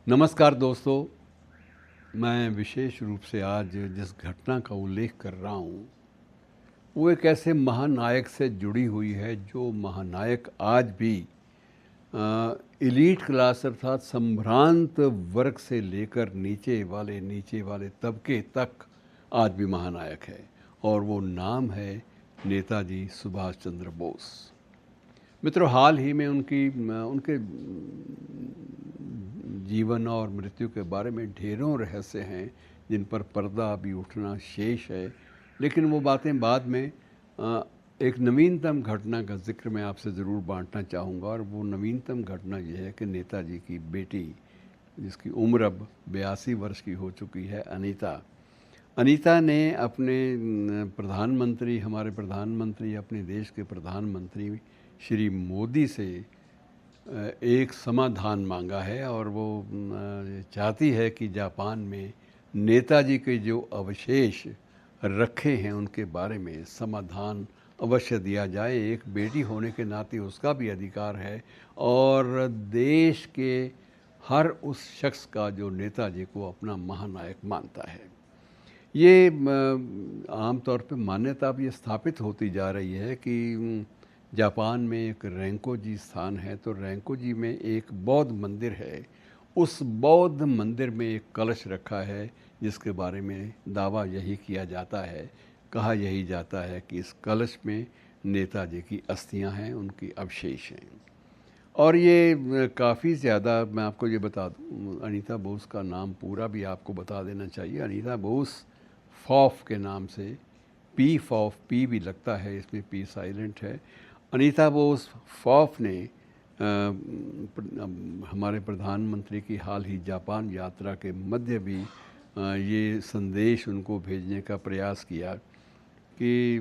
नमस्कार दोस्तों। मैं विशेष रूप से आज जिस घटना का उल्लेख कर रहा हूँ वो एक ऐसे महानायक से जुड़ी हुई है जो महानायक आज भी एलीट क्लास अर्थात संभ्रांत वर्ग से लेकर नीचे वाले तबके तक आज भी महानायक है, और वो नाम है नेताजी सुभाष चंद्र बोस। मित्रों, हाल ही में उनके जीवन और मृत्यु के बारे में ढेरों रहस्य हैं जिन पर पर्दा अभी उठना शेष है, लेकिन वो बातें बाद में। एक नवीनतम घटना का जिक्र मैं आपसे ज़रूर बांटना चाहूँगा, और वो नवीनतम घटना ये है कि नेताजी की बेटी, जिसकी उम्र अब 82 वर्ष की हो चुकी है, अनीता ने अपने हमारे प्रधानमंत्री, अपने देश के प्रधानमंत्री श्री मोदी से एक समाधान मांगा है, और वो चाहती है कि जापान में नेताजी के जो अवशेष रखे हैं उनके बारे में समाधान अवश्य दिया जाए। एक बेटी होने के नाते उसका भी अधिकार है, और देश के हर उस शख्स का जो नेताजी को अपना महानायक मानता है। ये आमतौर पर मान्यता अब ये स्थापित होती जा रही है कि जापान में एक रैंकोजी स्थान है, तो रैंकोजी में एक बौद्ध मंदिर है। उस बौद्ध मंदिर में एक कलश रखा है जिसके बारे में दावा यही किया जाता है, कहा यही जाता है कि इस कलश में नेताजी की अस्थियां हैं, उनकी अवशेष हैं। और ये काफ़ी ज़्यादा, मैं आपको ये बता दूँ, अनीता बोस का नाम पूरा भी आपको बता देना चाहिए। अनीता बोस फॉफ के नाम से, पी फॉफ, पी भी लगता है इसमें, पी साइलेंट है। अनीता बोस फॉफ ने हमारे प्रधानमंत्री की हाल ही जापान यात्रा के मध्य भी ये संदेश उनको भेजने का प्रयास किया कि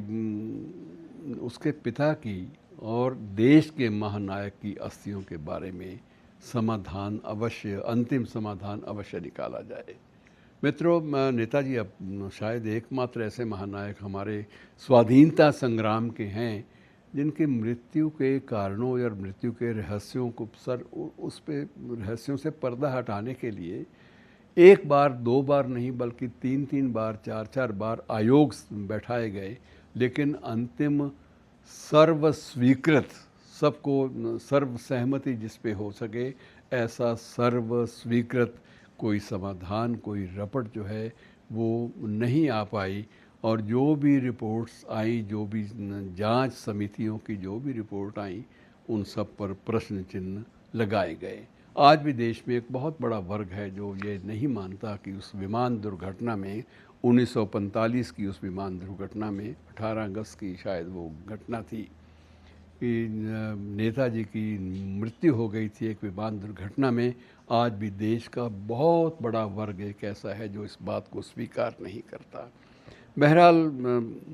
उसके पिता की और देश के महानायक की अस्थियों के बारे में अंतिम समाधान अवश्य निकाला जाए। मित्रों, नेताजी अब शायद एकमात्र ऐसे महानायक हमारे स्वाधीनता संग्राम के हैं जिनकी मृत्यु के कारणों और मृत्यु के रहस्यों को रहस्यों से पर्दा हटाने के लिए एक बार, दो बार नहीं बल्कि तीन बार, चार बार आयोग बैठाए गए, लेकिन अंतिम सर्वस्वीकृत, सबको सर्वसहमति जिस पे हो सके ऐसा सर्वस्वीकृत कोई समाधान, कोई रपट जो है वो नहीं आ पाई। और जो भी रिपोर्ट्स आई, जो भी जांच समितियों की जो भी रिपोर्ट आई, उन सब पर प्रश्न चिन्ह लगाए गए। आज भी देश में एक बहुत बड़ा वर्ग है जो ये नहीं मानता कि उस विमान दुर्घटना में 1945 की उस विमान दुर्घटना में 18 अगस्त की शायद वो घटना थी कि नेताजी की मृत्यु हो गई थी एक विमान दुर्घटना में। आज भी देश का बहुत बड़ा वर्ग एक ऐसा है जो इस बात को स्वीकार नहीं करता। बहरहाल,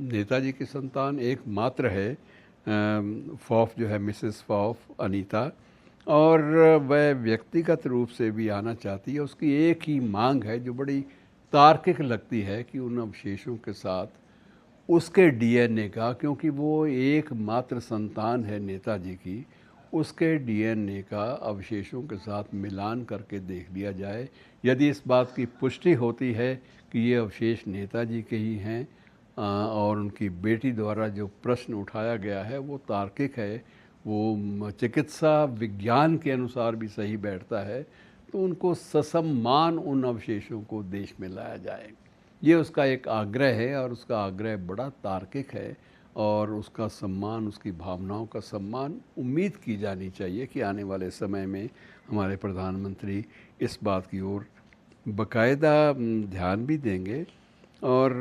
नेताजी की संतान एकमात्र है फॉफ, जो है मिसेस फॉफ, अनीता, और वह व्यक्तिगत रूप से भी आना चाहती है। उसकी एक ही मांग है जो बड़ी तार्किक लगती है कि उन अवशेषों के साथ उसके डीएनए का, क्योंकि वो एकमात्र संतान है नेताजी की, उसके डीएनए का अवशेषों के साथ मिलान करके देख लिया जाए। यदि इस बात की पुष्टि होती है कि ये अवशेष नेताजी के ही हैं और उनकी बेटी द्वारा जो प्रश्न उठाया गया है वो तार्किक है, वो चिकित्सा विज्ञान के अनुसार भी सही बैठता है, तो उनको ससम्मान उन अवशेषों को देश में लाया जाए। ये उसका एक आग्रह है, और उसका आग्रह बड़ा तार्किक है, और उसका सम्मान, उसकी भावनाओं का सम्मान उम्मीद की जानी चाहिए कि आने वाले समय में हमारे प्रधानमंत्री इस बात की ओर बाकायदा ध्यान भी देंगे। और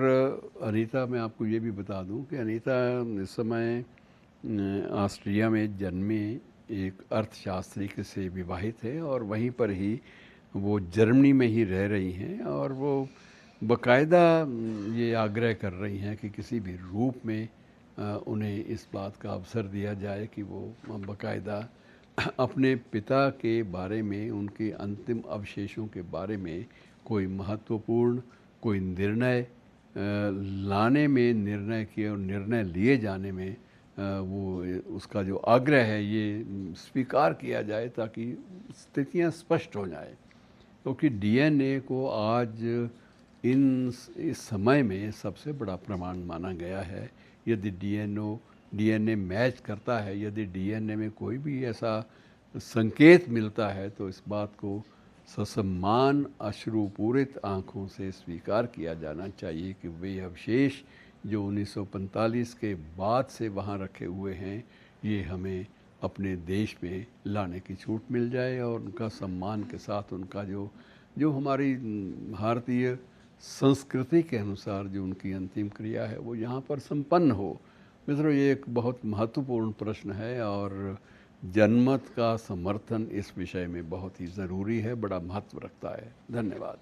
अनीता, मैं आपको ये भी बता दूं कि अनीता इस समय ऑस्ट्रिया में जन्मे एक अर्थशास्त्री से विवाहित है, और वहीं पर ही वो जर्मनी में ही रह रही हैं, और वो बाकायदा ये आग्रह कर रही हैं कि किसी भी रूप में उन्हें इस बात का अवसर दिया जाए कि वो बाकायदा अपने पिता के बारे में, उनके अंतिम अवशेषों के बारे में कोई महत्वपूर्ण कोई निर्णय लाने में, निर्णय किए और निर्णय लिए जाने में वो उसका जो आग्रह है ये स्वीकार किया जाए, ताकि स्थितियां स्पष्ट हो जाए। क्योंकि डीएनए को आज इस समय में सबसे बड़ा प्रमाण माना गया है। यदि डीएनए मैच करता है, यदि डीएनए में कोई भी ऐसा संकेत मिलता है, तो इस बात को ससम्मान अश्रुपूरित आँखों से स्वीकार किया जाना चाहिए कि वे अवशेष जो 1945 के बाद से वहाँ रखे हुए हैं, ये हमें अपने देश में लाने की छूट मिल जाए और उनका सम्मान के साथ उनका जो जो हमारी भारतीय संस्कृति के अनुसार जो उनकी अंतिम क्रिया है वो यहाँ पर संपन्न हो। मित्रों, ये एक बहुत महत्वपूर्ण प्रश्न है और जनमत का समर्थन इस विषय में बहुत ही ज़रूरी है, बड़ा महत्व रखता है। धन्यवाद।